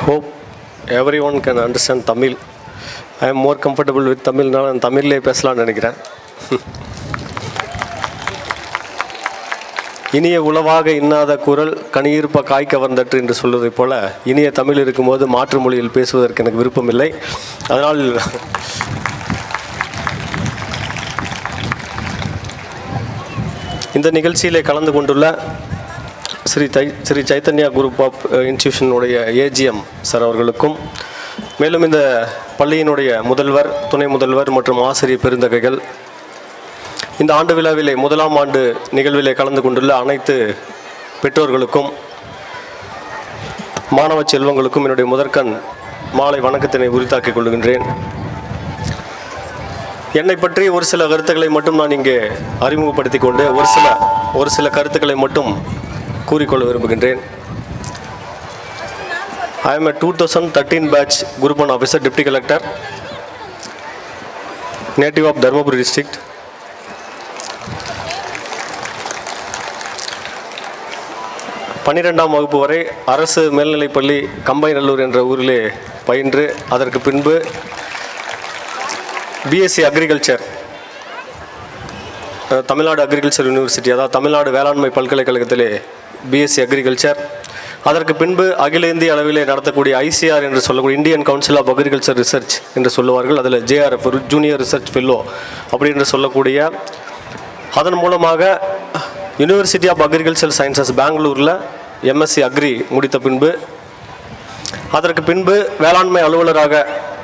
hope everyone can understand Tamil. I am more comfortable with Tamil now and தமிழ்லே பேசலாம்னு நினைக்கிறேன். இனிய உளவாக இன்னாத குரல் கனியிருப்ப காய்க்க வந்தற்று என்று சொல்வதைப் போல இனிய தமிழ் இருக்கும்போது மாற்று மொழியில் பேசுவதற்கு எனக்கு விருப்பமில்லை. அதனால் இந்த நிகழ்ச்சியிலே கலந்து கொண்டுள்ள ஸ்ரீ சைத்தன்யா குரூப் ஆஃப் இன்ஸ்டியூஷனுடைய ஏஜிஎம் சார் அவர்களுக்கும், மேலும் இந்த பள்ளியினுடைய முதல்வர், துணை முதல்வர் மற்றும் ஆசிரியர் பெருந்தகைகள், இந்த ஆண்டு விழாவிலே முதலாம் ஆண்டு நிகழ்விலே கலந்து கொண்டுள்ள அனைத்து பெற்றோர்களுக்கும் மாணவ செல்வங்களுக்கும் என்னுடைய முதற்கண் மாலை வணக்கத்தினை உரித்தாக்கிக் கொள்கின்றேன். என்னை பற்றி ஒரு சில கருத்துக்களை மட்டும் நான் இங்கே அறிமுகப்படுத்தி கொண்டு ஒரு சில கருத்துக்களை மட்டும் கூறிக்கொள்ள விரும்புகின்றேன். I am a 2013 batch Group 1 officer, Deputy Collector, native of Dharmapuri district. பன்னிரெண்டாம் வகுப்பு வரை அரசு மேல்நிலைப்பள்ளி கம்பைநல்லூர் என்ற ஊரிலே பயின்று அதற்கு பின்பு BSc agriculture Tamil Nadu agriculture university, அதாவது தமிழ்நாடு வேளாண்மை பல்கலைக்கழகத்திலே பிஎஸ்சி அக்ரிகல்ச்சர், அதற்கு பின்பு அகில இந்திய அளவிலே நடத்தக்கூடிய ஐசிஆர் என்று சொல்லக்கூடிய Indian council of agriculture research என்று சொல்லுவார்கள், அதில் ஜேஆர்எஃப் ஜூனியர் ரிசர்ச் ஃபெல்லோ அப்படி என்று சொல்லக்கூடிய, அதன் மூலமாக யூனிவர்சிட்டி ஆஃப் அக்ரிகல்ச்சர் சயின்சஸ் பெங்களூரில் எம்எஸ்சி அக்ரி முடித்த பின்பு அதற்கு பின்பு வேளாண்மை அலுவலராக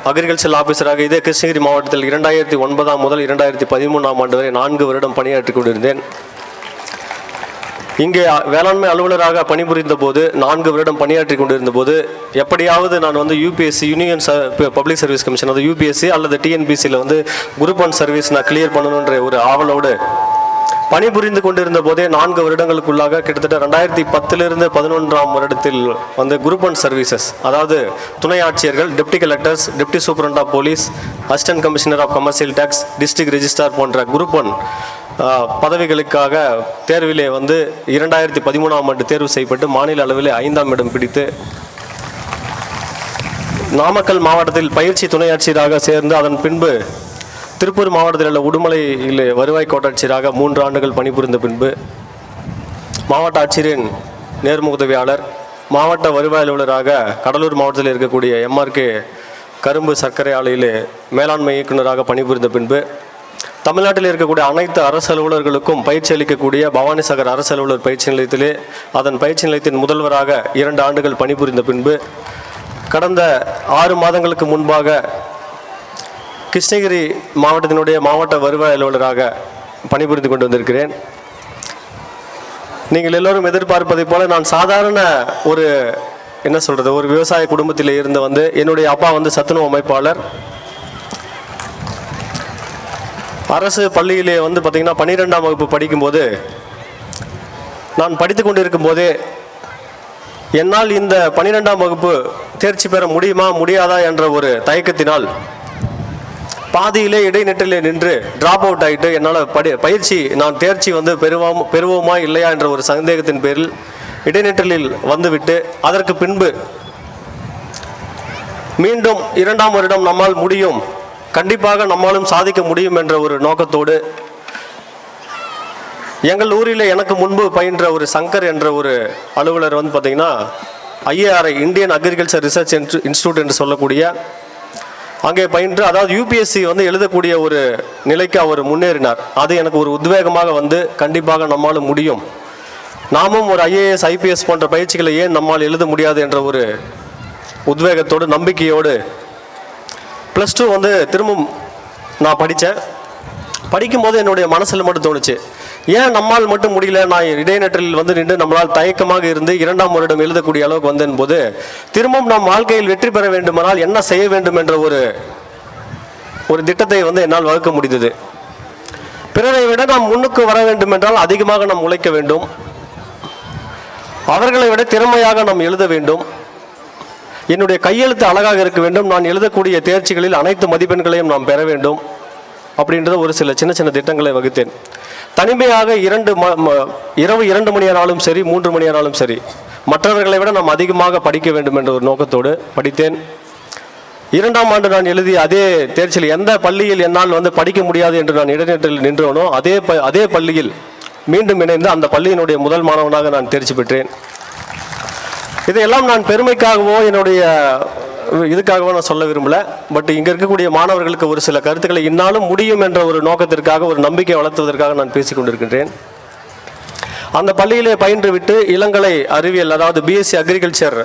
அக்ரிகல்ச்சர் ஆஃபீஸராக இதே கிருஷ்ணகிரி மாவட்டத்தில் 2009 முதல் 2013 ஆண்டு வரை 4 வருடம் பணியாற்றி கொண்டிருந்தேன். இங்கே வேளாண்மை அலுவலராக பணிபுரிந்த போது 4 வருடம் பணியாற்றி கொண்டிருந்த போது எப்படியாவது நான் UPSC union public service commission, அது யூபிஎஸ்சி அல்லது டிஎன்பிசியில் குரூப் 1 சர்வீஸ் நான் கிளியர் பண்ணணுன்ற ஒரு ஆவலோடு பணிபுரிந்து கொண்டிருந்த போதே 4 வருடங்களுக்குள்ளாக கிட்டத்தட்ட 2010 11ஆம் வருடத்தில் குரூப் 1 சர்வீசஸ், அதாவது துணை ஆட்சியர்கள், deputy collectors, deputy superintendent of police, assistant commissioner of commercial tax, district registrar போன்ற குரூப் 1 பதவிகளுக்காக தேர்விலே 2013ஆம் ஆண்டு தேர்வு செய்யப்பட்டு மாநில அளவில் 5ஆம் இடம் பிடித்து நாமக்கல் மாவட்டத்தில் பயிற்சி துணை ஆட்சியராக சேர்ந்து அதன் பின்பு திருப்பூர் மாவட்டத்தில் உள்ள உடுமலையில் வருவாய் கோட்டாட்சியராக 3 ஆண்டுகள் பணிபுரிந்த பின்பு மாவட்ட ஆட்சியரின் நேர்முக உதவியாளர், மாவட்ட வருவாய் அலுவலராக கடலூர் மாவட்டத்தில் இருக்கக்கூடிய எம்ஆர்கே கரும்பு சர்க்கரை ஆலையிலே மேலாண்மை இயக்குநராக பணிபுரிந்த பின்பு தமிழ்நாட்டில் இருக்கக்கூடிய அனைத்து அரசு அலுவலர்களுக்கும் பயிற்சி அளிக்கக்கூடிய பவானிசாகர் அரசு அலுவலர் பயிற்சி நிலையத்திலே அதன் பயிற்சி நிலையத்தின் முதல்வராக 2 ஆண்டுகள் பணிபுரிந்த பின்பு கடந்த 6 மாதங்களுக்கு முன்பாக கிருஷ்ணகிரி மாவட்டத்தினுடைய மாவட்ட வருவாய் அலுவலராக பணிபுரிந்து கொண்டு வந்திருக்கிறேன். நீங்கள் எல்லோரும் எதிர்பார்ப்பதை போல நான் சாதாரண ஒரு ஒரு விவசாய குடும்பத்தில் இருந்து என்னுடைய அப்பா சத்துணவு அமைப்பாளர். அரசு பள்ளியிலே பார்த்திங்கன்னா 12ஆம் வகுப்பு படிக்கும்போது நான் படித்து கொண்டு இருக்கும் போதே என்னால் இந்த 12ஆம் வகுப்பு தேர்ச்சி பெற முடியுமா முடியாதா என்ற ஒரு தயக்கத்தினால் பாதியிலே இடைநிற்றலே நின்று டிராப் அவுட் ஆகிட்டு என்னால் பயிற்சி நான் தேர்ச்சி பெறுவோமா இல்லையா என்ற ஒரு சந்தேகத்தின் பேரில் இடைநிற்றலில் வந்துவிட்டு அதற்கு பின்பு மீண்டும் 2ஆம் வருடம் நம்மால் முடியும், கண்டிப்பாக நம்மாலும் சாதிக்க முடியும் என்ற ஒரு நோக்கத்தோடு எங்கள் ஊரில் எனக்கு முன்பு பயின்ற ஒரு சங்கர் என்ற ஒரு அலுவலர் பார்த்திங்கன்னா IARI Indian agriculture research institute என்று சொல்லக்கூடிய அங்கே பயின்று, அதாவது யூபிஎஸ்சி எழுதக்கூடிய ஒரு நிலைக்கு அவர் முன்னேறினார். அது எனக்கு ஒரு உத்வேகமாக கண்டிப்பாக நம்மாலும் முடியும், நாமும் ஒரு ஐஏஎஸ் ஐபிஎஸ் போன்ற பயிற்சிகளை ஏன் நம்மால் எழுத முடியாது என்ற ஒரு உத்வேகத்தோடு நம்பிக்கையோடு +2 திரும்பவும் நான் படித்தேன். படிக்கும்போது என்னுடைய மனசில் மட்டும் தோணுச்சு, ஏன் நம்மால் மட்டும் முடியல, நான் இடைநிற்றலில் நின்று நம்மளால் தயக்கமாக இருந்து 2ஆம் வருடம் எழுதக்கூடிய அளவுக்கு வந்தேன் போது திரும்பவும் நம் வாழ்க்கையில் வெற்றி பெற வேண்டுமானால் என்ன செய்ய வேண்டும் என்ற ஒரு திட்டத்தை என்னால் வகுக்க முடிந்தது. பிறரை விட நாம் முன்னுக்கு வர வேண்டும் என்றால் அதிகமாக நாம் உழைக்க வேண்டும், அவர்களை விட திறமையாக நாம் எழுத வேண்டும், என்னுடைய கையெழுத்து அழகாக இருக்க வேண்டும், நான் எழுதக்கூடிய தேர்ச்சிகளில் அனைத்து மதிப்பெண்களையும் நாம் பெற வேண்டும் அப்படின்றத ஒரு சில சின்ன திட்டங்களை வகுத்தேன். தனிமையாக இரவு 2 மணி ஆனாலும் சரி 3 மணி ஆனாலும் சரி மற்றவர்களை விட நாம் அதிகமாக படிக்க வேண்டும் என்ற ஒரு நோக்கத்தோடு படித்தேன். 2ஆம் ஆண்டு நான் எழுதிய அதே தேர்ச்சியில் எந்த பள்ளியில் என்னால் படிக்க முடியாது என்று நான் இடைநிற்றலில் நின்றவனோ அதே பள்ளியில் மீண்டும் இணைந்து அந்த பள்ளியினுடைய முதல் மாணவனாக நான் தேர்ச்சி பெற்றேன். இதையெல்லாம் நான் பெருமைக்காகவோ என்னுடைய இதுக்காகவோ நான் சொல்ல விரும்பல. பட் இங்கே இருக்கக்கூடிய மாணவர்களுக்கு ஒரு சில கருத்துக்களை இன்னாலும் முடியும் என்ற ஒரு நோக்கத்திற்காக, ஒரு நம்பிக்கை வளர்த்துவதற்காக நான் பேசிக் கொண்டிருக்கின்றேன். அந்த பள்ளியிலே பயின்று விட்டு இளங்கலை அறிவியல், அதாவது பிஎஸ்சி அக்ரிகல்ச்சர்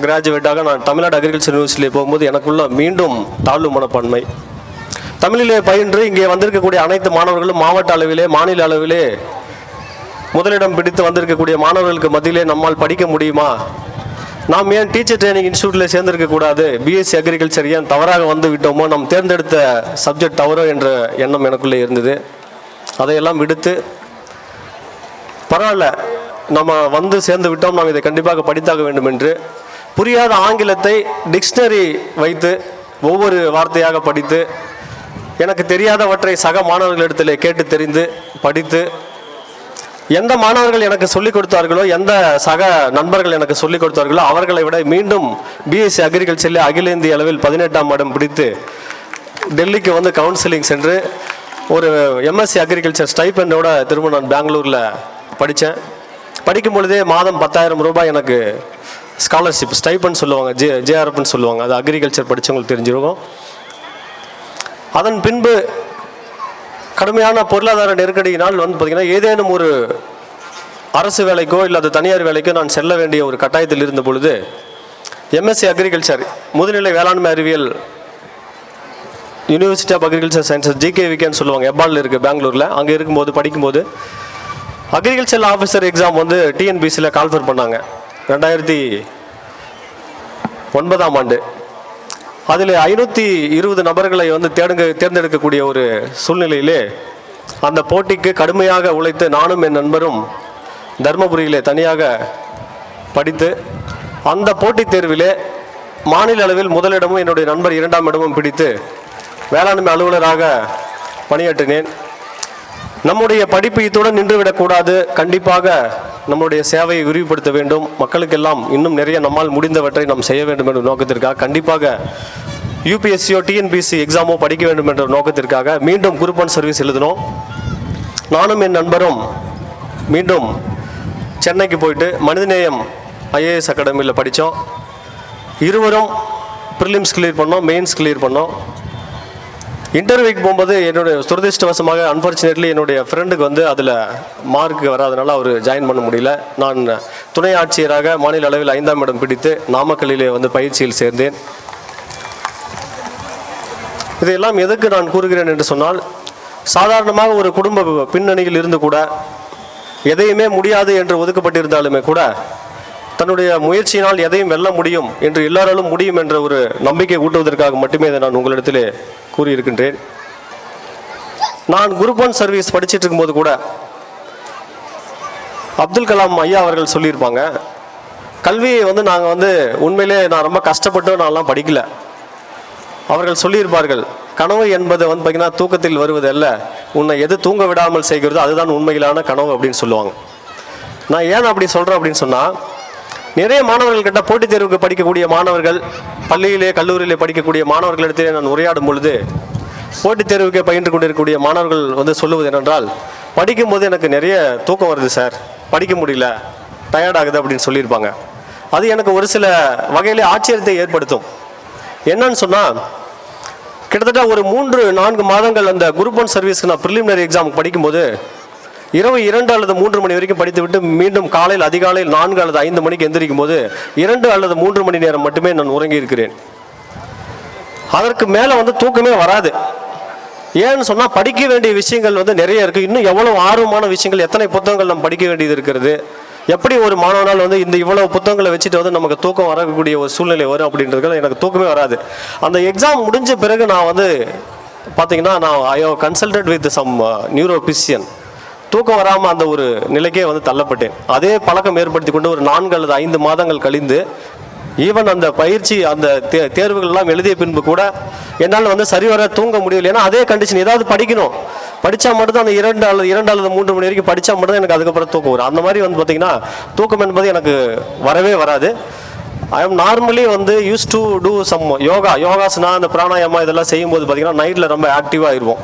கிராஜுவேட்டாக நான் தமிழ்நாடு அக்ரிகல்ச்சர் யூனிவர்சிட்டியில் போகும்போது எனக்குள்ள மீண்டும் தாழ்வு மனப்பான்மை. தமிழிலே பயின்று இங்கே வந்திருக்கக்கூடிய அனைத்து மாணவர்களும் மாவட்ட அளவிலே, மாநில அளவிலே முதலிடம் பிடித்து வந்திருக்கக்கூடிய மாணவர்களுக்கு மத்தியிலே நம்மால் படிக்க முடியுமா, நாம் ஏன் டீச்சர் ட்ரைனிங் இன்ஸ்டியூட்டில் சேர்ந்திருக்கக்கூடாது, பிஎஸ்சி அக்ரிகல்ச்சர் ஏன் தவறாக வந்து விட்டோமோ, நாம் தேர்ந்தெடுத்த சப்ஜெக்ட் தவறோ என்ற எண்ணம் எனக்குள்ளே இருந்தது. அதையெல்லாம் விடுத்து பரவாயில்ல, நம்ம சேர்ந்து விட்டோம், நாம் இதை கண்டிப்பாக படித்தாக வேண்டும் என்று புரியாத ஆங்கிலத்தை டிக்ஷனரி வைத்து ஒவ்வொரு வார்த்தையாக படித்து, எனக்கு தெரியாதவற்றை சக மாணவர்களிடத்தில் கேட்டு தெரிந்து படித்து, எந்த மாணவர்கள் எனக்கு சொல்லிக் கொடுத்தார்களோ, எந்த சக நண்பர்கள் எனக்கு சொல்லிக் கொடுத்தார்களோ அவர்களை விட மீண்டும் பிஎஸ்சி அக்ரிகல்ச்சரில் அகில இந்திய அளவில் 18ஆம் இடம் பிடித்து டெல்லிக்கு கவுன்சிலிங் சென்று ஒரு எம்எஸ்சி அக்ரிகல்ச்சர் ஸ்டைபெண்டோட திரும்ப நான் பெங்களூரில் படித்தேன். படிக்கும் பொழுதே மாதம் 10,000 ரூபாய் எனக்கு ஸ்காலர்ஷிப், ஸ்டைபண்ட் சொல்லுவாங்க, ஜேஆர்எஃப்னு சொல்லுவாங்க, அது அக்ரிகல்ச்சர் படித்தவங்களுக்கு தெரிஞ்சிருக்கும். அதன் பின்பு கடுமையான பொருளாதார நெருக்கடியினால் பார்த்திங்கன்னா ஏதேனும் ஒரு அரசு வேலைக்கோ இல்லை அது தனியார் வேலைக்கோ நான் செல்ல வேண்டிய ஒரு கட்டாயத்தில் இருந்த பொழுது எம்எஸ்சி அக்ரிகல்ச்சர் முதுநிலை வேளாண்மை அறிவியல் யூனிவர்சிட்டி ஆஃப் அக்ரிகல்ச்சர் சயின்சஸ் ஜிகேவிகேன்னு சொல்லுவாங்க, எப்பாலில் இருக்குது பெங்களூரில். அங்கே இருக்கும்போது படிக்கும்போது அக்ரிகல்ச்சர் ஆஃபீஸர் எக்ஸாம் டிஎன்பிசியில் கால்ஃபர் பண்ணாங்க 2009ஆம் ஆண்டு. அதில் 520 நபர்களை தேர்ந்தெடுக்கக்கூடிய ஒரு சூழ்நிலையிலே அந்த போட்டிக்கு கடுமையாக உழைத்து நானும் என் நண்பரும் தர்மபுரியிலே தனியாக படித்து அந்த போட்டித் தேர்விலே மாநில அளவில் முதலிடமும் என்னுடைய நண்பர் 2ஆம் இடமும் பிடித்து வேளாண்மை அலுவலராக பணியாற்றினேன். நம்முடைய படிப்பு இத்துடன் நின்றுவிடக்கூடாது, கண்டிப்பாக நம்முடைய சேவையை விரிவுபடுத்த வேண்டும், மக்களுக்கெல்லாம் இன்னும் நிறைய நம்மால் முடிந்தவற்றை நாம் செய்ய வேண்டும் என்ற நோக்கத்திற்காக கண்டிப்பாக யூபிஎஸ்சியோ டிஎன்பிசி எக்ஸாமோ படிக்க வேண்டும் என்ற நோக்கத்திற்காக மீண்டும் குரூப் 1 சர்வீஸ் எழுதினோம். நானும் என் நண்பரும் மீண்டும் சென்னைக்கு போயிட்டு மனிதநேயம் ஐஏஎஸ் அகாடமியில் படித்தோம். இருவரும் ப்ரிலிம்ஸ் கிளியர் பண்ணோம், மெயின்ஸ் கிளியர் பண்ணோம். இன்டர்வியூக்கு போகும்போது என்னுடைய துரதிருஷ்டவசமாக அன்ஃபார்ச்சுனேட்லி என்னுடைய ஃப்ரெண்டுக்கு அதில் மார்க் வராதனால அவர் ஜாயின் பண்ண முடியல. நான் துணை ஆட்சியராக மாநில அளவில் 5ஆம் இடம் பிடித்து நாமக்கல்லிலே பயிற்சியில் சேர்ந்தேன். இதையெல்லாம் எதுக்கு நான் கூறுகிறேன் என்று சொன்னால், சாதாரணமாக ஒரு குடும்ப பின்னணியில் இருந்து கூட எதையுமே முடியாது என்று ஒதுக்கப்பட்டிருந்தாலுமே கூட தன்னுடைய முயற்சியினால் எதையும் வெல்ல முடியும் என்று, எல்லாராலும் முடியும் என்ற ஒரு நம்பிக்கை ஊட்டுவதற்காக மட்டுமே இதை நான் உங்களிடத்திலே கூறியிருக்கின்றேன். நான் குரூப் 1 சர்வீஸ் படிச்சுட்டு இருக்கும்போது கூட அப்துல் கலாம் ஐயா அவர்கள் சொல்லியிருப்பாங்க, கல்வியை நாங்கள் உண்மையிலே நான் ரொம்ப கஷ்டப்பட்டு நான்லாம் படிக்கல. அவர்கள் சொல்லியிருப்பார்கள், கனவு என்பது பார்த்தீங்கன்னா தூக்கத்தில் வருவது அல்ல, உன்னை எது தூங்க விடாமல் செய்கிறதோ அதுதான் உண்மையிலான கனவு அப்படின்னு சொல்லுவாங்க. நான் ஏன் அப்படி சொல்கிறேன் அப்படின்னு சொன்னால், நிறைய மாணவர்கள்கிட்ட போட்டித் தேர்வுக்கு படிக்கக்கூடிய மாணவர்கள், பள்ளியிலே கல்லூரியிலே படிக்கக்கூடிய மாணவர்களிடத்திலே நான் உரையாடும் பொழுது போட்டித் தேர்வுக்கே பயின்று கொண்டிருக்கக்கூடிய மாணவர்கள் சொல்லுவது என்னென்றால், படிக்கும்போது எனக்கு நிறைய தூக்கம் வருது சார், படிக்க முடியல, டயர்டாகுது அப்படின்னு சொல்லியிருப்பாங்க. அது எனக்கு ஒரு சில வகையிலே ஆச்சரியத்தை ஏற்படுத்தும். என்னன்னு சொன்னால், கிட்டத்தட்ட ஒரு 3-4 மாதங்கள் அந்த குரூப் 1 சர்வீஸ்க்கு நான் ப்ரிலிமினரி எக்ஸாம் படிக்கும்போது இரவு 2 அல்லது 3 மணி வரைக்கும் படித்துவிட்டு மீண்டும் காலையில் அதிகாலையில் 4 அல்லது 5 மணிக்கு எந்திரிக்கும் போது 2 அல்லது 3 மணி நேரம் மட்டுமே நான் உறங்கி இருக்கிறேன். அதற்கு மேலே தூக்கமே வராது. ஏன்னு சொன்னால், படிக்க வேண்டிய விஷயங்கள் நிறைய இருக்குது. இன்னும் எவ்வளோ ஆர்வமான விஷயங்கள், எத்தனை புத்தகங்கள் நம்ம படிக்க வேண்டியது இருக்கிறது. எப்படி ஒரு மாணவனால் இந்த இவ்வளோ புத்தகங்களை வச்சுட்டு நமக்கு தூக்கம் வரக்கூடிய ஒரு சூழ்நிலை வரும் அப்படின்றதுக்கு எனக்கு தூக்கமே வராது. அந்த எக்ஸாம் முடிஞ்ச பிறகு நான் பார்த்தீங்கன்னா I have consulted with some neurophysician. தூக்கம் வராமல் அந்த ஒரு நிலைக்கே தள்ளப்பட்டேன். அதே பழக்கம் ஏற்படுத்தி கொண்டு ஒரு 4 அல்லது 5 மாதங்கள் கழிந்து, ஈவன் அந்த பயிற்சி அந்த தேர்வுகள் எல்லாம் எழுதிய பின்பு கூட என்னால் சரிவர தூங்க முடியல. ஏன்னா அதே கண்டிஷன், ஏதாவது படிக்கணும், படித்தா மட்டும்தான் அந்த 2 அல்லது 3 மணி வரைக்கும் படித்தா மட்டும்தான் எனக்கு அதுக்கப்புறம் தூக்கம் வரும். அந்த மாதிரி வந்து பார்த்திங்கன்னா தூக்கம் என்பது எனக்கு வரவே வராது. ஐ எம் நார்மலி வந்து use to do some yogasana அந்த பிராணாயாமா இதெல்லாம் செய்யும்போது பார்த்திங்கன்னா நைட்டில் ரொம்ப ஆக்டிவாக இருப்போம்.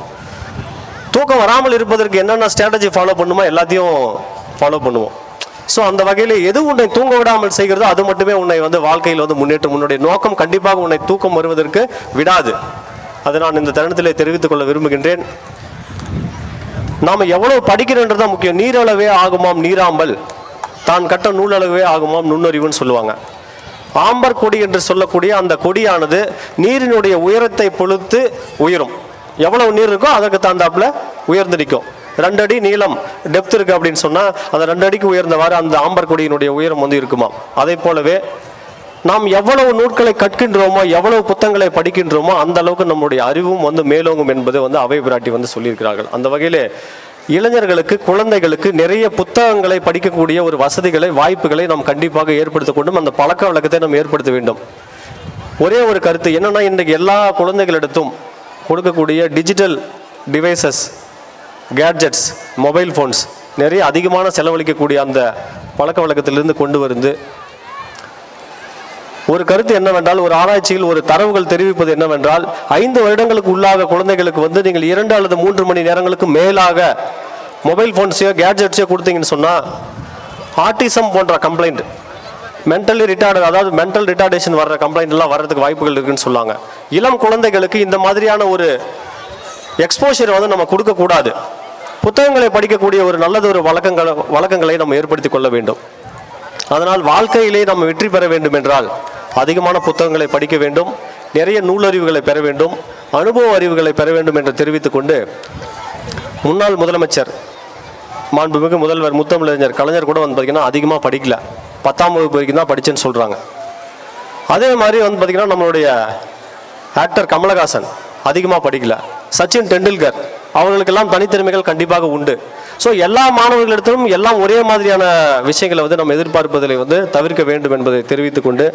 தூக்கம் வராமல் இருப்பதற்கு என்னென்ன ஸ்ட்ராட்டஜி ஃபாலோ பண்ணுமோ எல்லாத்தையும் ஃபாலோ பண்ணுவோம். ஸோ அந்த வகையில் எது உன்னை தூங்க விடாமல் செய்கிறதோ அது மட்டுமே உன்னை வந்து வாழ்க்கையில் வந்து முன்னேற்றம். உன்னுடைய நோக்கம் கண்டிப்பாக உன்னை தூக்கம் வருவதற்கு விடாது. அதை நான் இந்த தருணத்தில் தெரிவித்துக் கொள்ள விரும்புகின்றேன். நாம் எவ்வளவு படிக்கிறோன்றது தான் முக்கியம். நீரளவே ஆகுமாம் நீராம்பல், தான் கட்ட நூலளவே ஆகுமாம் நுண்ணறிவுன்னு சொல்லுவாங்க. ஆம்பர் கொடி என்று சொல்லக்கூடிய அந்த கொடியானது நீரினுடைய உயரத்தை பொறுத்து உயரும். எவ்வளவு நீர் இருக்கோ அதற்கு தகுந்தாப்புல உயர்ந்து நிற்கும். 2 அடி நீளம் டெப்த் இருக்கு அப்படின்னு சொன்னால் அந்த 2 அடிக்கு உயர்ந்தவாறு அந்த ஆம்பர் கொடியினுடைய உயரம் வந்து இருக்குமா. அதே போலவே நாம் எவ்வளவு நூட்களை கற்கின்றோமோ எவ்வளவு புத்தகங்களை படிக்கின்றோமோ அந்த அளவுக்கு நம்முடைய அறிவும் வந்து மேலோங்கும் என்பது வந்து அவை பிராட்டி வந்து சொல்லியிருக்கிறார்கள். அந்த வகையில் இளைஞர்களுக்கு குழந்தைகளுக்கு நிறைய புத்தகங்களை படிக்கக்கூடிய ஒரு வசதிகளை வாய்ப்புகளை நாம் கண்டிப்பாக ஏற்படுத்த கொண்டும் அந்த பழக்க வழக்கத்தை நாம் ஏற்படுத்த வேண்டும். ஒரே ஒரு கருத்து என்னன்னா, இன்றைக்கு எல்லா குழந்தைகளிடத்தும் கொடுக்கக்கூடிய digital devices, gadgets, mobile phones நிறைய அதிகமான செலவழிக்கக்கூடிய அந்த பழக்க வழக்கத்திலிருந்து கொண்டு வந்து ஒரு கருத்து என்னவென்றால், ஒரு ஆராய்ச்சியில் ஒரு தரவுகள் தெரிவிப்பது என்னவென்றால் 5 வருடங்களுக்கு உள்ளாக குழந்தைகளுக்கு வந்து நீங்கள் 2 அல்லது 3 மணி நேரங்களுக்கு மேலாக மொபைல் ஃபோன்ஸையோ கேட்ஜெட்ஸையோ கொடுத்தீங்கன்னு சொன்னால் ஆட்டிசம் போன்ற கம்ப்ளைண்ட், மென்டலி ரிட்டார்டு, அதாவது மென்டல் ரிட்டார்டேஷன் வர்ற கம்ப்ளைண்ட் எல்லாம் வர்றதுக்கு வாய்ப்புகள் இருக்குன்னு சொன்னாங்க. இளம் குழந்தைகளுக்கு இந்த மாதிரியான ஒரு எக்ஸ்போஷரை வந்து நம்ம கொடுக்கக்கூடாது. புத்தகங்களை படிக்கக்கூடிய ஒரு நல்லது ஒரு வழக்கங்களை நம்ம ஏற்படுத்தி கொள்ள வேண்டும். அதனால் வாழ்க்கையிலே நம்ம வெற்றி பெற வேண்டும் என்றால் அதிகமான புத்தகங்களை படிக்க வேண்டும், நிறைய நூலறிவுகளை பெற வேண்டும், அனுபவ அறிவுகளை பெற வேண்டும் என்று தெரிவித்துக் கொண்டு, முன்னாள் முதலமைச்சர் மாண்புமிகு முதல்வர் முத்தமிழறிஞர் கலைஞர் கூட வந்து பார்த்திங்கன்னா அதிகமாக படிக்கல, 10ஆம் வகுப்பு வரைக்கும் தான் படித்தேன்னு சொல்கிறாங்க. அதே மாதிரி வந்து பார்த்திங்கன்னா நம்மளுடைய ஆக்டர் கமலஹாசன் அதிகமாக படிக்கல, சச்சின் டெண்டுல்கர் அவர்களுக்கெல்லாம் தனித்திறமைகள் கண்டிப்பாக உண்டு. ஸோ எல்லா மாணவர்களிடத்திலும் எல்லாம் ஒரே மாதிரியான விஷயங்களை வந்து நம்ம எதிர்பார்ப்பதில் வந்து தவிர்க்க வேண்டும் என்பதை தெரிவித்துக் கொண்டு,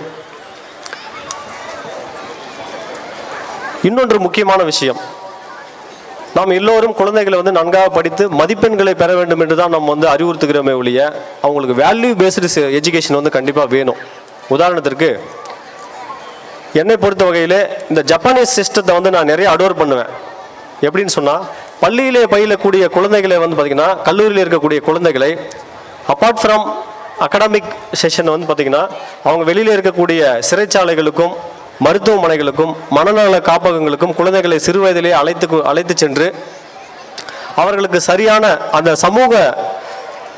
இன்னொன்று முக்கியமான விஷயம், நாம் எல்லோரும் குழந்தைகளை வந்து நன்காக படித்து மதிப்பெண்களை பெற வேண்டும் என்று தான் நம்ம வந்து அறிவுறுத்துகிறோமே ஒழிய அவங்களுக்கு வேல்யூ பேஸ்டு எஜுகேஷன் வந்து கண்டிப்பாக வேணும். உதாரணத்திற்கு என்னை பொறுத்த வகையில் இந்த ஜப்பானீஸ் சிஸ்டத்தை வந்து நான் நிறைய அடோர் பண்ணுவேன். எப்படின்னு சொன்னால், பள்ளியிலே பயிலக்கூடிய குழந்தைகளை வந்து பார்த்திங்கன்னா, கல்லூரியில் இருக்கக்கூடிய குழந்தைகளை அப்பார்ட் ஃப்ரம் அகடமிக் செஷன் வந்து பார்த்திங்கன்னா அவங்க வெளியில் இருக்கக்கூடிய சிறைச்சாலைகளுக்கும் மருத்துவமனைகளுக்கும் மனநல காப்பகங்களுக்கும் குழந்தைகளை சிறு வயதிலே அழைத்து சென்று அவர்களுக்கு சரியான அந்த சமூக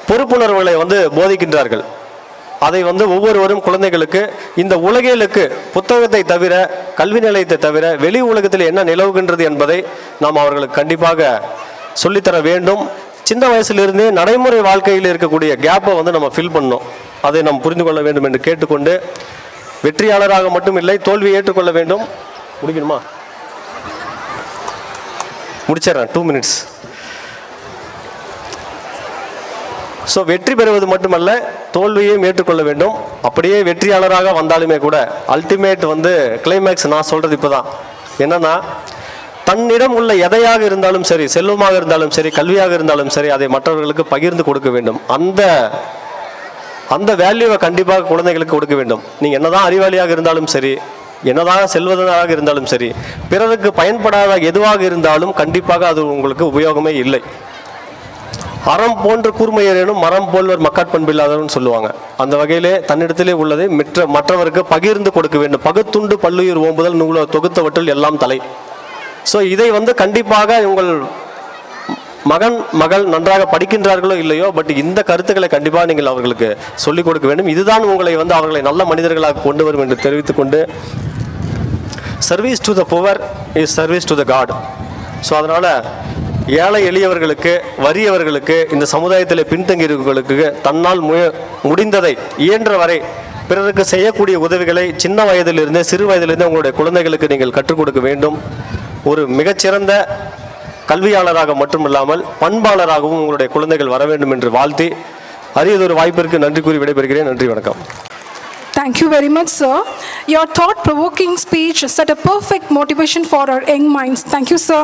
பொறுப்புணர்வுகளை வந்து போதிக்கின்றார்கள். அதை வந்து ஒவ்வொருவரும் குழந்தைகளுக்கு இந்த உலகிலுக்கு புத்தகத்தை தவிர, கல்வி நிலையத்தை தவிர வெளி உலகத்தில் என்ன நிலவுகின்றது என்பதை நாம் அவர்களுக்கு கண்டிப்பாக சொல்லித்தர வேண்டும். சின்ன வயசிலிருந்தே நடைமுறை வாழ்க்கையில் இருக்கக்கூடிய கேப்பை வந்து நம்ம ஃபில் பண்ணணும். அதை நாம் புரிந்து கொள்ள வேண்டும் என்று கேட்டுக்கொண்டு, வெற்றியாளராக மட்டும் இல்லை தோல்வியை ஏற்றுக்கொள்ள வேண்டும். முடிக்கணுமா? முடிச்சிடறேன், 2 minutes. ஸோ வெற்றி பெறுவது மட்டுமல்ல, தோல்வியையும் ஏற்றுக்கொள்ள வேண்டும். அப்படியே வெற்றியாளராக வந்தாலுமே கூட அல்டிமேட் வந்து கிளைமேக்ஸ் நான் சொல்கிறது இப்போ தான் என்னென்னா, தன்னிடம் உள்ள எதையாக இருந்தாலும் சரி, செல்வமாக இருந்தாலும் சரி, கல்வியாக இருந்தாலும் சரி, அதை மற்றவர்களுக்கு பகிர்ந்து கொடுக்க வேண்டும். அந்த வேல்யூவை கண்டிப்பாக குழந்தைகளுக்கு கொடுக்க வேண்டும். நீங்கள் என்னதான் அறிவாளியாக இருந்தாலும் சரி, என்னதான் செல்வதாக இருந்தாலும் சரி, பிறருக்கு பயன்படாத எதுவாக இருந்தாலும் கண்டிப்பாக அது உங்களுக்கு உபயோகமே இல்லை. அறம் போன்ற கூர்மையரேனும் மரம் போல்வர் மக்காட்பண்பில்லாதவர்னு சொல்லுவாங்க. அந்த வகையிலே தன்னிடத்திலே உள்ளதை மற்றவருக்கு பகிர்ந்து கொடுக்க வேண்டும். பகுத்துண்டு பல்லுயிர் ஓம்புதல் நூலை தொகுத்தவற்றில் எல்லாம் தலை. ஸோ இதை வந்து கண்டிப்பாக உங்கள் மகன் மகள் நன்றாக படிக்கின்றார்களோ இல்லையோ, பட் இந்த கருத்துக்களை கண்டிப்பாக நீங்கள் அவர்களுக்கு சொல்லிக் கொடுக்க வேண்டும். இதுதான் உங்களை வந்து அவர்களை நல்ல மனிதர்களாக கொண்டு வரும் என்று தெரிவித்துக்கொண்டு, service to the poor is service to the God. So அதனால் ஏழை எளியவர்களுக்கு, வறியவர்களுக்கு, இந்த சமுதாயத்தில் பின்தங்கியவர்களுக்கு தன்னால் முடிந்ததை இயன்ற வரை பிறருக்கு செய்யக்கூடிய உதவிகளை சின்ன வயதிலிருந்தே, சிறு வயதிலிருந்தே உங்களுடைய குழந்தைகளுக்கு நீங்கள் கற்றுக் கொடுக்க வேண்டும். ஒரு மிகச்சிறந்த கல்வியாளராக மட்டுமில்லாமல் பண்பாளராகவும் உங்களுடைய குழந்தைகள் வர வேண்டும் என்று வாழ்த்தி, அரியதொரு வாய்ப்பிற்கு நன்றி கூறி விடைபெறுகிறேன். நன்றி, வணக்கம். Thank you very much, sir. Your thought-provoking speech set a perfect motivation for our young minds. Thank you, sir.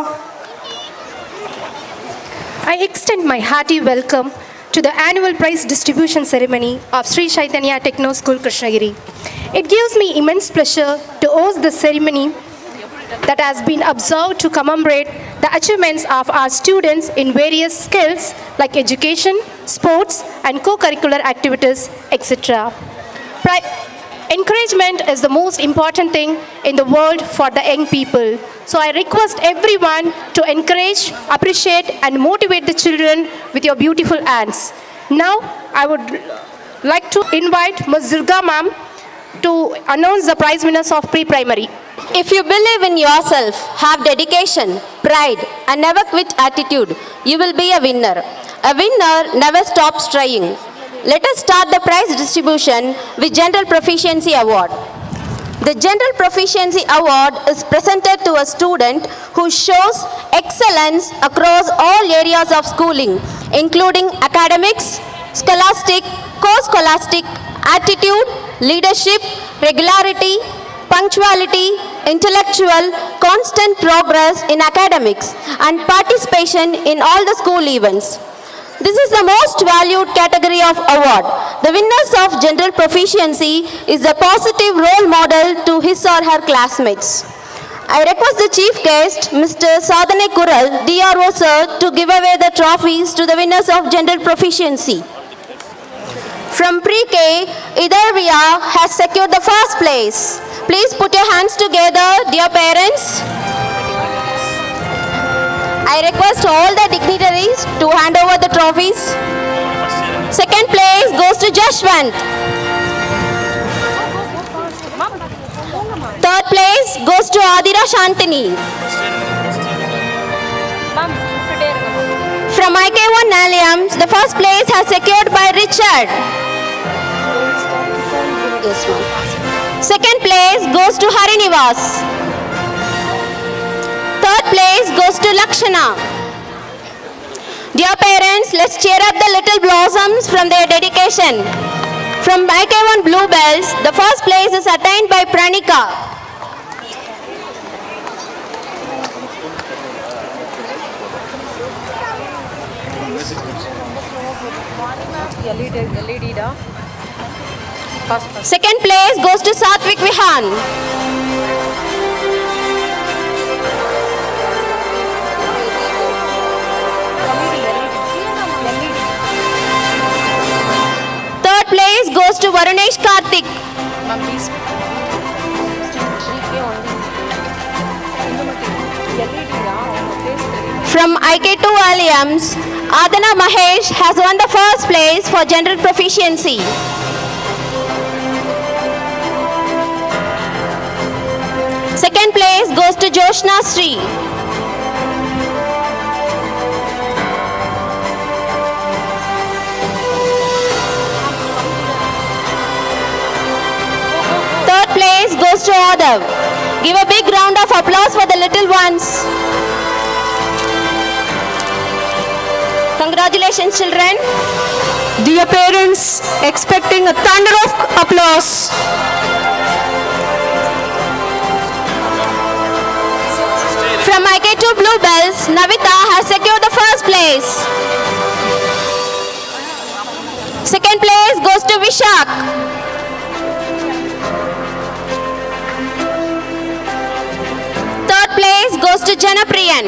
I extend my hearty welcome to the annual prize distribution ceremony of Sri Chaitanya Techno School, Krishnagiri. It gives me immense pleasure to host the ceremony that has been observed to commemorate the achievements of our students in various skills like education, sports, and co-curricular activities, etc. Encouragement is the most important thing in the world for the young people. So I request everyone to encourage, appreciate, and motivate the children with your beautiful hands. Now, I would like to invite Ms. Durga ma'am to announce the prize winners of pre-primary. If you believe in yourself, have dedication, pride, and never quit attitude, you will be a winner. A winner never stops trying. Let us start the prize distribution with General Proficiency Award. The General Proficiency Award is presented to a student who shows excellence across all areas of schooling, including academics, scholastic, co-scholastic, attitude, leadership, regularity, punctuality, intellectual, constant progress in academics, and participation in all the school events. This is the most valued category of award. The winners of general proficiency is a positive role model to his or her classmates. I request the chief guest, Mr. Sadhane Kural, DRO sir, to give away the trophies to the winners of general proficiency. From pre-K, Idarvia has secured the first place. Please put your hands together, dear parents. I request all the dignitaries to hand over the trophies. Second place goes to Jashwant. Third place goes to Adira Shantini. From IK1 Naliams, the first place has secured by Richard. Yes, ma'am. Second place goes to Harinivas. Third place goes to Lakshana. Dear parents, let's cheer up the little blossoms from their dedication. From IK1 Bluebells, the first place is attained by Pranika. Second place goes to Satvik Vihan. Third place goes to Varunesh Karthik. From IK2 Alliams, Adana Mahesh has won the first place for general proficiency. Second place goes to Joshna Sri. Third place goes to Adav. Give a big round of applause for the little ones. Congratulations, children. Dear parents, expecting a thunder of applause. From IK2 Bluebells, Navita has secured the first place. Second place goes to Vishak. Third place goes to Janapriyan.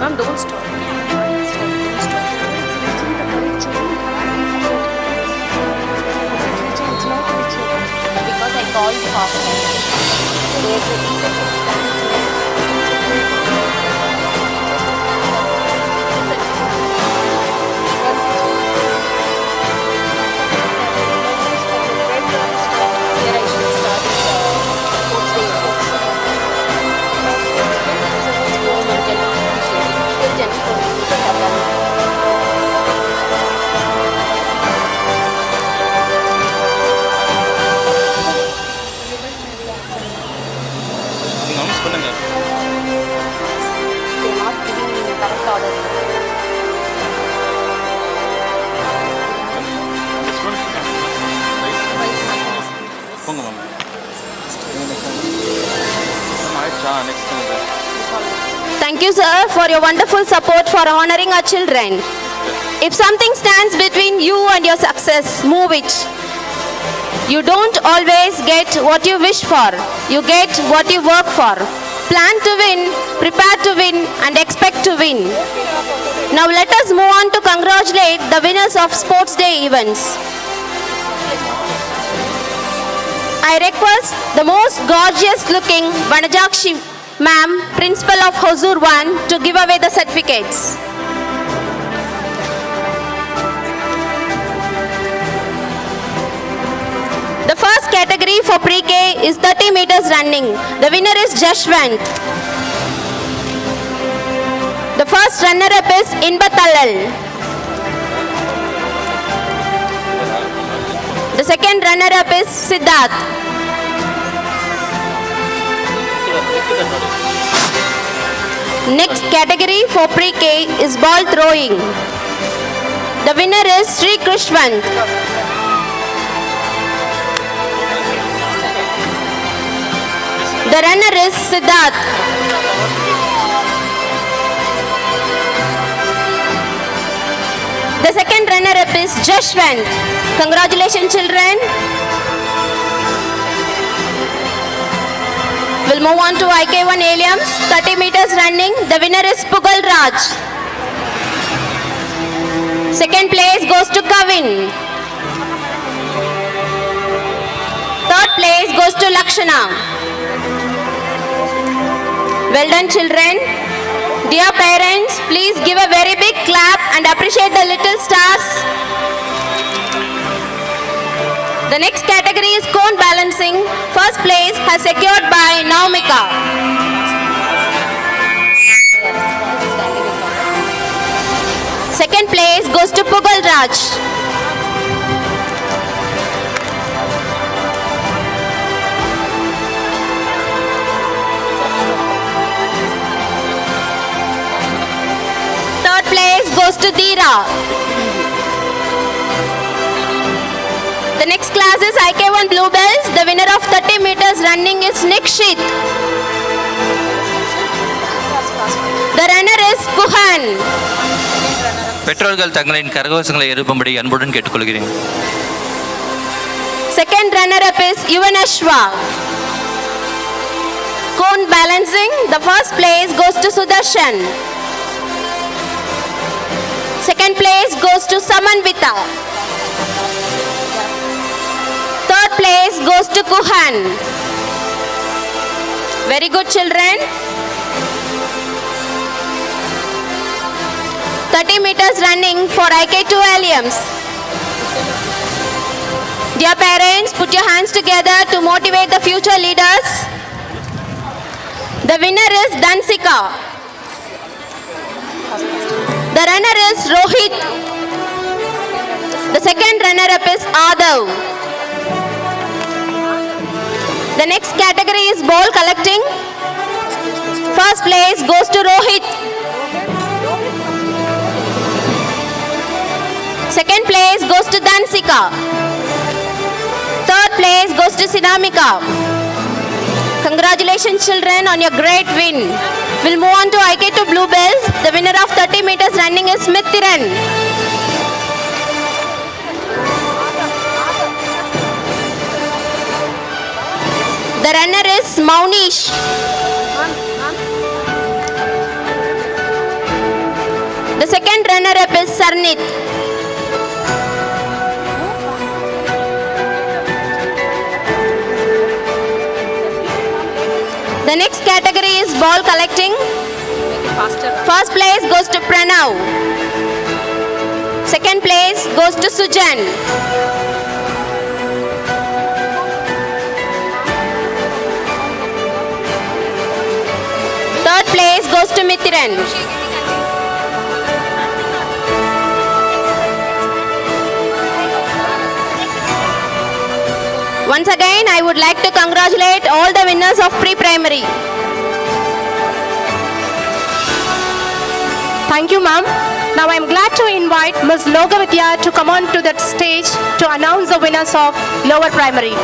Ma'am, don't stop. Because I called you fast. There's a announce your wonderful support for honoring our children. If something stands between you and your success, move it. You don't always get what you wish for. You get what you work for. Plan to win, prepare to win, and expect to win. Now let us move on to congratulate the winners of Sports Day events. I request the most gorgeous looking Vanajakshi ma'am, Principal of Hosur 1, to give away the certificates. The first category for pre-K is 30 meters running. The winner is Jashwant. The first runner-up is Inbatallal. The second runner-up is Siddharth. Next category for pre-K is ball throwing. The winner is Sri Krishwant. The runner is Siddharth. The second runner-up is Jashwant. Congratulations, children. We'll move on to IK1 Aliums, 30 meters running. The winner is Pugal Raj. Second place goes to Kavin. Third place goes to Lakshana. Well done, children. Dear parents, please give a very big clap and appreciate the little stars. The next category is cone balancing. First place has secured by Naumika. Second place goes to Pugal Raj. Third place goes to Dheera. The next class is IK1 Bluebells. The winner of 30 meters running is Nikshit. The runner is Kuhan. பெற்றோர்கள் தங்களின் கரகோஷங்களை எழுப்பும்படி அன்புடன் கேட்டுக்கொள்கிறேன். Second runner-up is Yuvanashwa. Cone balancing. The first place goes to Sudarshan. Second place goes to Samanvita. Third place goes to Kuhan. Very good, children. 30 meters running for IK2 Alliums. Dear parents, put your hands together to motivate the future leaders. The winner is Dansika. The runner is Rohit. The second runner-up is Adav. The next category is ball collecting. First place goes to Rohit. Second place goes to Dansika. Third place goes to Sinamika. Congratulations, children, on your great win. We'll move on to IK2 Bluebells. The winner of 30 meters running is Mithiran. The runner is Maunish. The second runner-up is Sarnit. The next category is ball collecting. First place goes to Pranav. Second place goes to Sujan. Third place goes to Mithiran. Once again, I would like to congratulate all the winners of pre-primary. Thank you, ma'am. Now I am glad to invite Ms. Logavitya to come on to that stage to announce the winners of lower primary.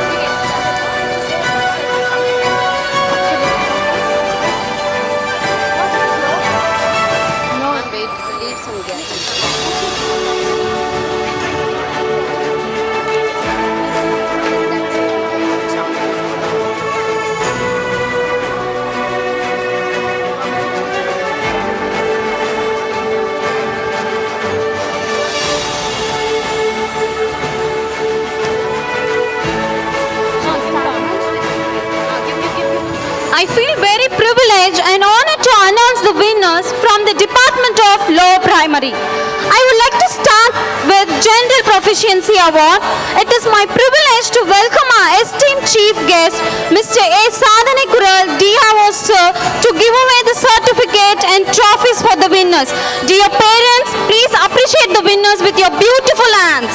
privilege and honor to announce the winners from the Department of Lower Primary. I would like to start with General Proficiency Award. It is my privilege to welcome our esteemed chief guest, Mr. A. Sadhane Kural, DRO sir, to give away the certificate and trophies for the winners. Dear parents, please appreciate the winners with your beautiful hands.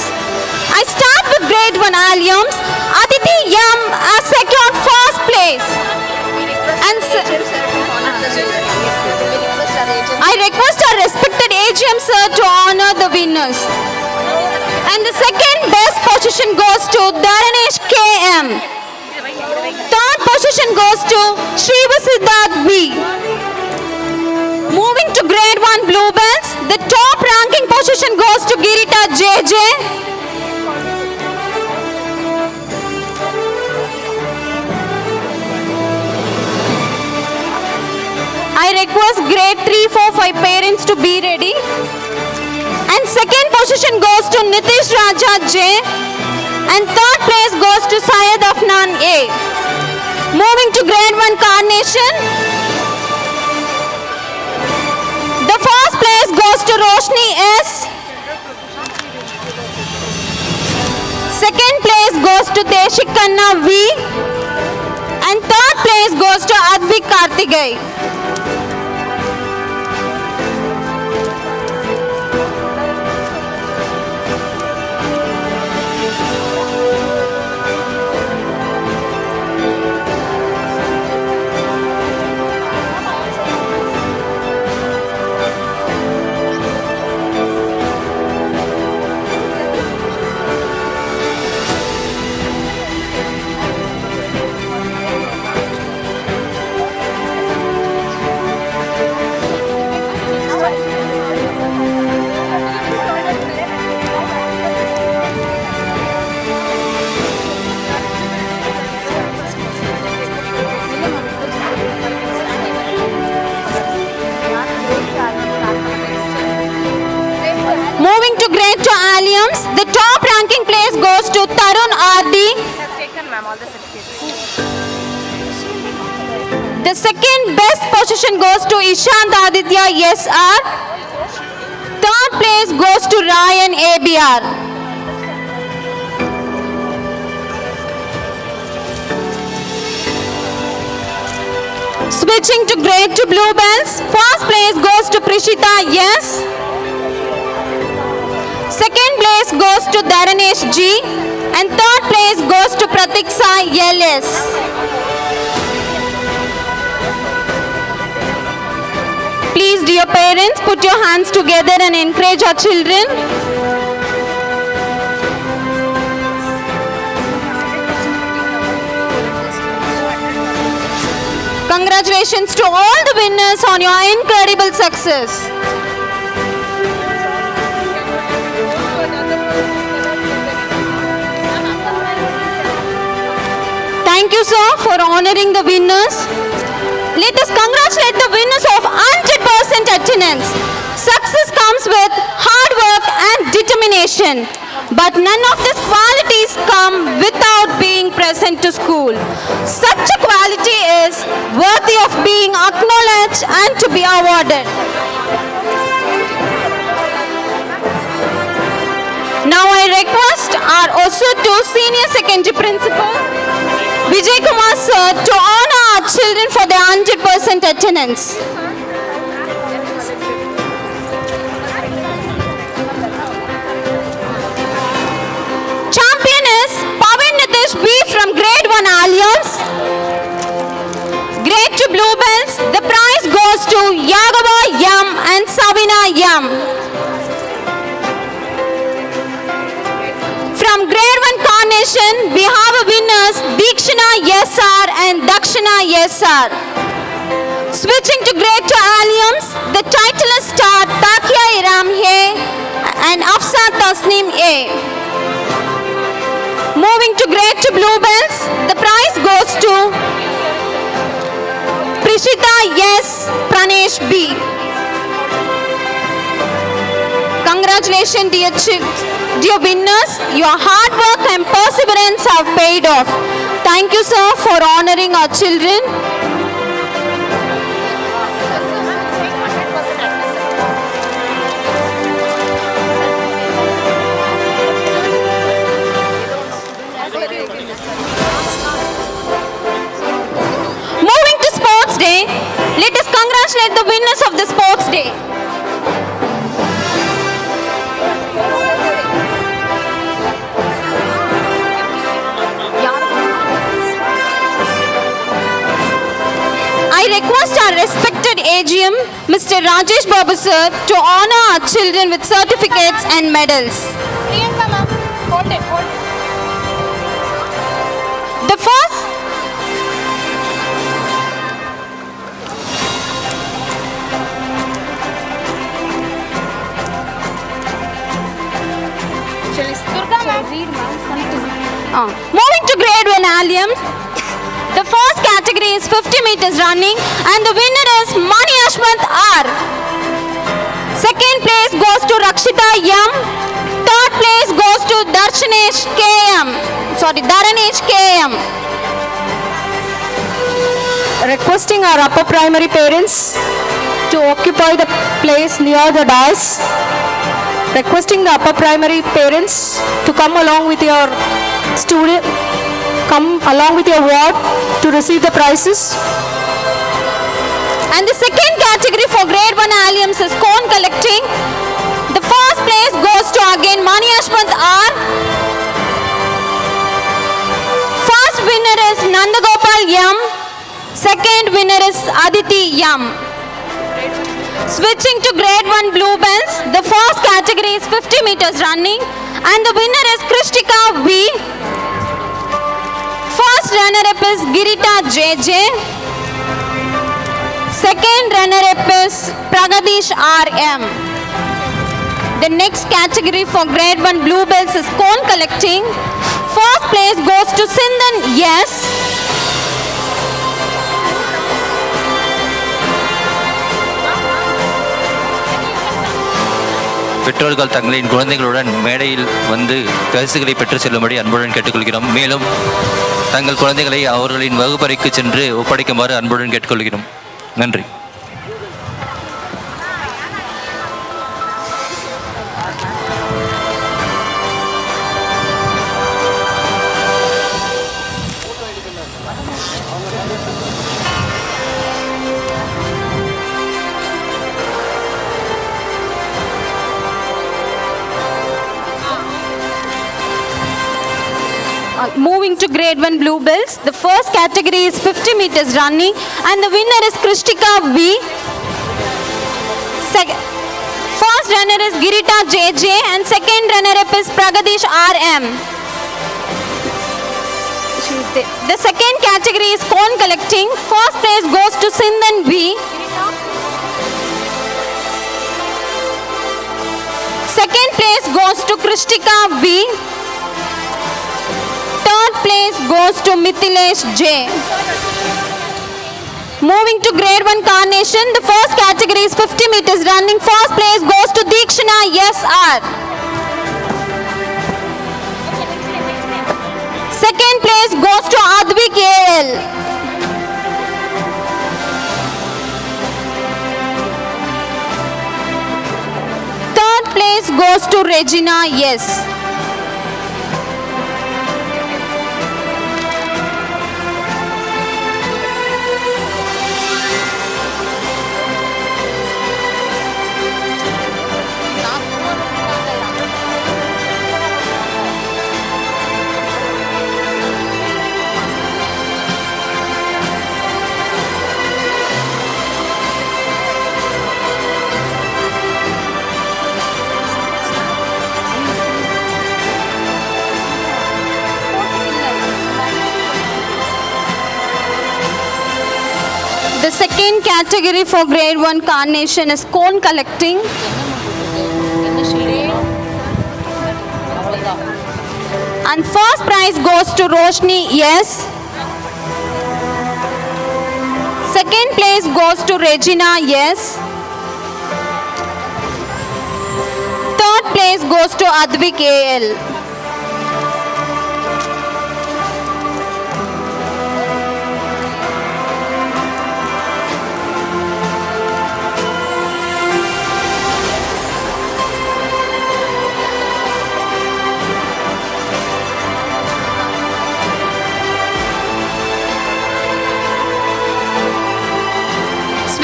I start with grade 1 alums. Aditi Yam has secured first place. And I request our respected AGM sir to honor the winners. And the second best position goes to Dharanesh KM. Third position goes to Shiva Siddharth V. Moving to grade 1 blue belts, the top ranking position goes to Girita JJ. I request grade 3, 4, 5 parents to be ready. And second position goes to Nitish Raja J. And third place goes to Syed Afnan A. Moving to grade 1 carnation. The first place goes to Roshni S. Second place goes to Deshik Khanna V. And third place goes to Advik Karthigay. Moving to grade 2 alums, the top ranking place goes to Tarun RD. The second best position goes to Ishant Aditya SR. Third place goes to Ryan ABR. Switching to grade 2 blue belts, first place goes to Prishita Yes. Second place goes to Dharanesh G. And third place goes to Pratiksa LS. Please, dear parents, put your hands together and encourage our children. Congratulations to all the winners on your incredible success. Thank you, sir, for honoring the winners. Let us congratulate the winners of 100% attendance. Success comes with hard work and determination. But none of these qualities come without being present to school. Such a quality is worthy of being acknowledged and to be awarded. Now I request our OSU2 Senior Secondary Principal, Vijay Kumar sir, to honor our children for their 100% attendance. Champion is Pavan Nitish B from grade 1 alums. Grade 2 blue belts, the prize goes to Yagava Yam and Sabina Yam. From grade 1 carnation, we have a winners Deekshana SR and Dakshana SR. Switching to grade 2 alums, the titleists are Takia Iram He and Afsa Tasneem A. Moving to grade 2 blue belts, the prize goes to Prishita S, Pranesh B. Congratulations, dear winners. Your hard work and perseverance have paid off. Thank you, sir, for honoring our children. winners of the sports day. I request our respected AGM, Mr. Rajesh Babu sir, to honor our children with certificates and medals. The first moving to grade 1 alliums. The first category is 50 meters running and the winner is Mani Ashwant R. Second place goes to Rakshita M. Third place goes to Dharanesh KM. Requesting our upper primary parents to occupy the place near the dais. Requesting the upper primary parents to come along with your student, come along with your ward to receive the prizes. And the second category for grade 1 alliums is cone collecting. The first place goes to again Mani Ashwant R. First winner is Nandagopal M. Second winner is Aditi M. Switching to grade 1 blue belts, the first category is 50 meters running and the winner is Krishtika V. First runner-up is Girita JJ. Second runner-up is Pragadish RM. The next category for grade 1 blue belts is cone collecting. First place goes to Sindhan S. பெற்றோர்கள் தங்களின் குழந்தைகளுடன் மேடையில் வந்து பரிசுகளை பெற்று செல்லும்படி அன்புடன் கேட்டுக்கொள்கிறோம். மேலும் தங்கள் குழந்தைகளை அவர்களின் வகுப்பறைக்கு சென்று ஒப்படைக்குமாறு அன்புடன் கேட்டுக்கொள்கிறோம். நன்றி. Moving to grade 1 blue belts, the first category is 50 meters running and the winner is Krishtika V. First runner is Girita JJ and second runner up is Pragadish RM. The second category is cone collecting. First place goes to Sindhan V. Second place goes to Krishtika V. Third place goes to Mithilesh J. Moving to grade 1 carnation, the first category is 50 meters running. First place goes to Deekshana SR. Second place goes to Advik AL. Third place goes to Regina S. The second category for grade 1 carnation is cone collecting. And first prize goes to Roshni S. Second place goes to Regina S. Third place goes to Advik AL.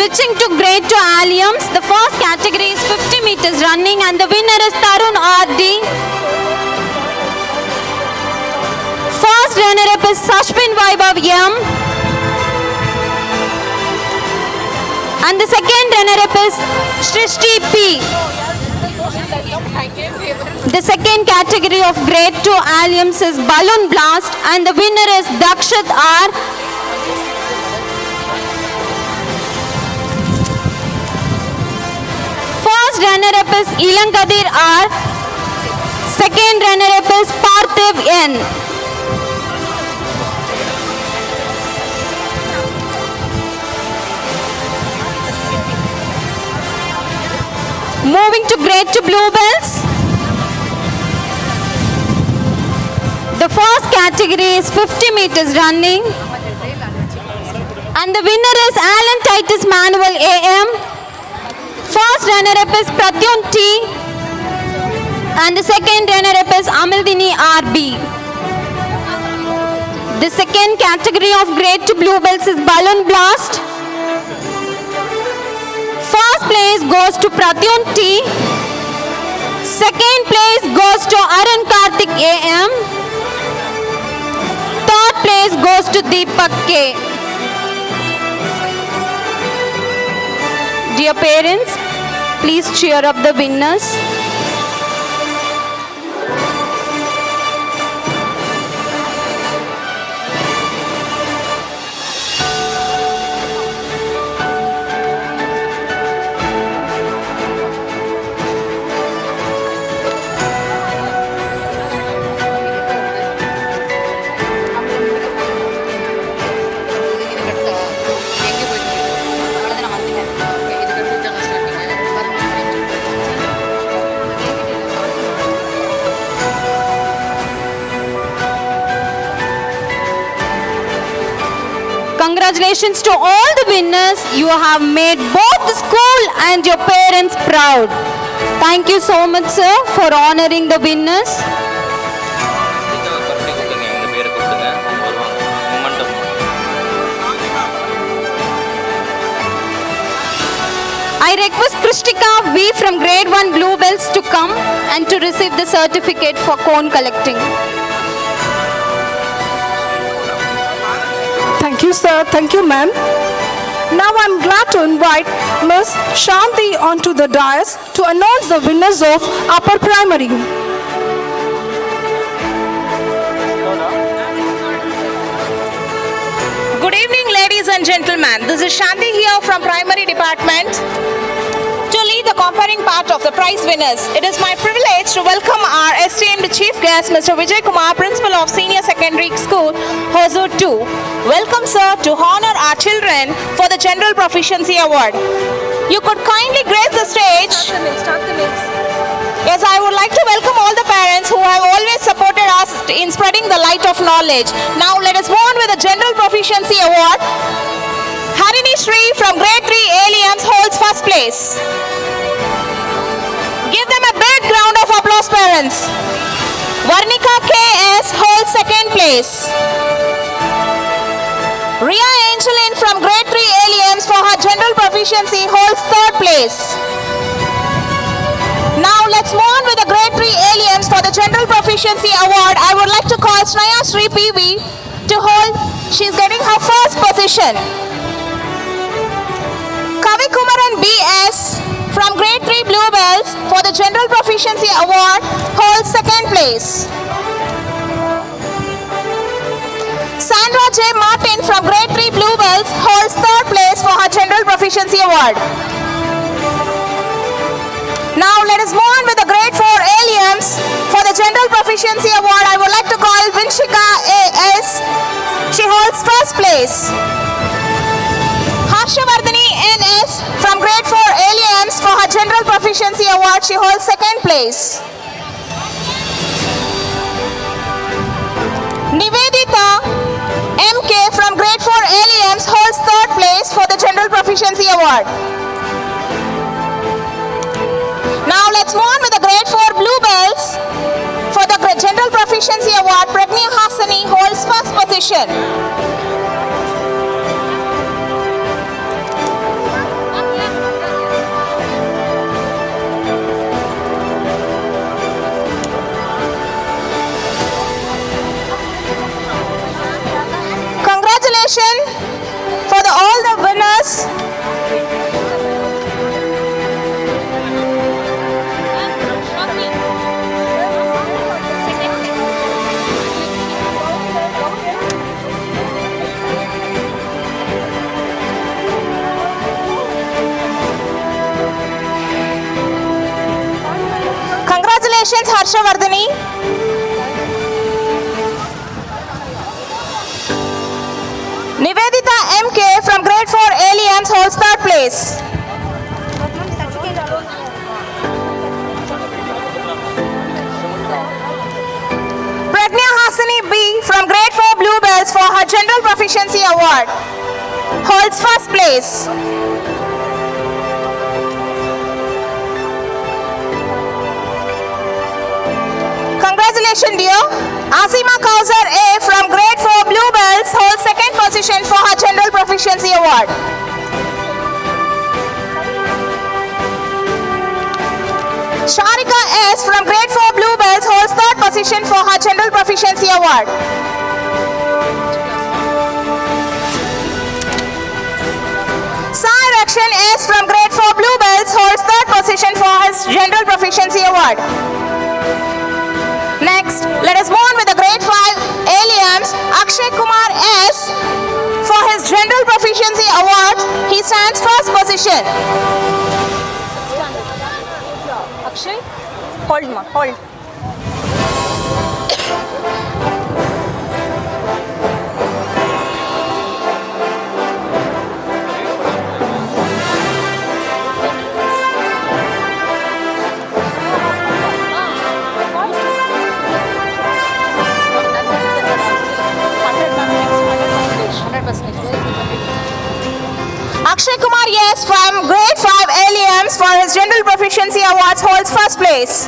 switching to grade 2 alliums. The first category is 50 meters running and the winner is Tarun RD. First runner-up is Sashpin Vaibhav M. And the second runner-up is Shrishti P. The second category of grade 2 alliums is Balloon Blast and the winner is Dakshit R. First runner-up is Ilangadir R. Second runner-up is Parthiv N. Moving to grade 2 bluebells. The first category is 50 meters running. And the winner is Alan Titus Manuel AM. First runner-up is Pratyun T. And the second runner-up is Amaldini RB. The second category of grade 2 bluebells is Balloon Blast. First place goes to Pratyun T. Second place goes to Arun Karthik AM. Third place goes to Deepak K. Dear parents, please cheer up the winners. Congratulations to all the winners. You have made both the school and your parents proud. Thank you so much, sir, for honoring the winners. I request Krishtika V from grade 1 Bluebells to come and to receive the certificate for cone collecting. Thank you, sir. Thank you, ma'am. Now I'm glad to invite Ms. Shanti onto the dais to announce the winners of upper primary. Good evening, ladies and gentlemen. This is Shanti here from Primary Department to lead the comparing part of the prize winners. It is my privilege to welcome our esteemed chief guest, Mr. Vijay Kumar, Principal of Senior Secondary School, Hosur 2. Welcome, sir, to honor our children for the General Proficiency Award. You could kindly grace the stage. Yes, I would like to welcome all the parents who have always supported us in spreading the light of knowledge. Now let us move on with the General Proficiency Award. Harini Shri from grade 3 Aliens holds first place. Give them a big round of applause, parents. Varnika KS holds second place. Ria Angeline from grade 3 Aliens for her General Proficiency holds third place. Now let's move on with the grade 3 Aliens for the General Proficiency Award. I would like to call Snaya Sri PV to hold. She's getting her first position. Kavi Kumaran BS from grade 3 Bluebells for the General Proficiency Award holds second place. Sandra J. Martin from grade 3 Bluebells holds third place for her General Proficiency Award. Now let us move on with the grade 4 Aliens for the General Proficiency Award. I would like to call Vinshika AS. She holds first place. Harshavardhani NS from grade 4 Aliens for her General Proficiency Award. She holds second place. Nivedita MK from grade 4 Aliens holds third place for the General Proficiency Award. Now let's move on with the grade 4 Bluebells. For the General Proficiency Award, Pragnya Hasani holds first position. Congratulations, Harshavardhani. Nivedita MK from grade 4 ALMS holds third place. Pragnya Hasani B from grade 4 Bluebells for her General Proficiency Award holds first place. Congratulations, dear. Asima Kausar A from grade 4 Bluebells holds second position for her General Proficiency Award. Sharika S from grade 4 Bluebells holds third position for her General Proficiency Award. Sai Rakshan S from grade 4 Bluebells holds third position for his General Proficiency Award. Next, let us move on with the grade 5 ALMS Akshay Kumar S. For his General Proficiency Award, he stands first position. Akshay? Hold, ma, hold. Akshay Kumar Yes from grade 5 ALMS for his General Proficiency Awards holds first place.